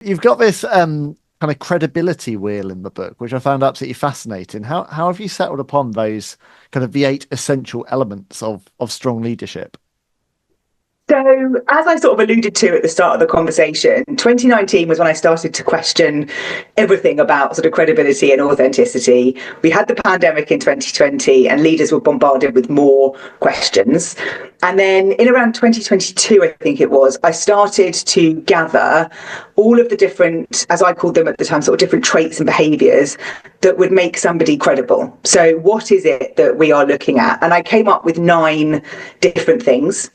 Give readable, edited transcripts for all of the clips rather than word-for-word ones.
You've got this kind of credibility wheel in the book, which I found absolutely fascinating. How have you settled upon those kind of the eight essential elements of strong leadership? So, as I sort of alluded to at the start of the conversation, 2019 was when I started to question everything about sort of credibility and authenticity. We had the pandemic in 2020, and leaders were bombarded with more questions. And then in around 2022, I think it was, I started to gather all of the different, as I called them at the time, sort of different traits and behaviours that would make somebody credible. So, what is it that we are looking at? And I came up with 9 different things.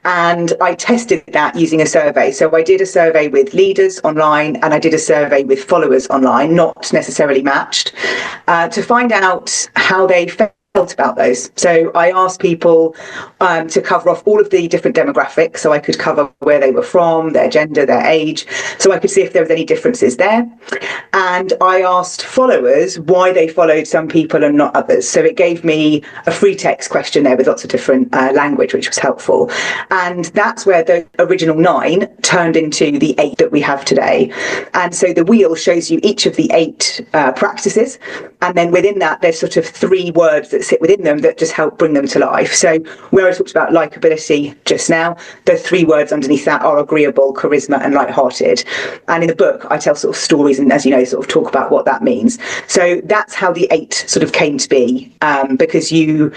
And I tested that using a survey. So I did a survey with leaders online and I did a survey with followers online, not necessarily matched, to find out how they felt about those. So I asked people to cover off all of the different demographics, so I could cover where they were from, their gender, their age, so I could see if there was any differences there. And I asked followers why they followed some people and not others. So it gave me a free text questionnaire with lots of different language, which was helpful. And that's where the original 9 turned into the 8 that we have today. And so the wheel shows you each of the 8 practices, and then within that there's sort of 3 words that sit within them that just help bring them to life. So where I talked about likability just now, the 3 words underneath that are agreeable, charisma, and lighthearted. And in the book, I tell sort of stories and, as you know, sort of talk about what that means. So that's how the 8 sort of came to be, because you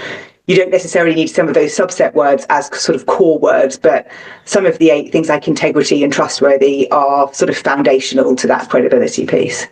don't necessarily need some of those subset words as sort of core words, but some of the 8 things like integrity and trustworthy are sort of foundational to that credibility piece.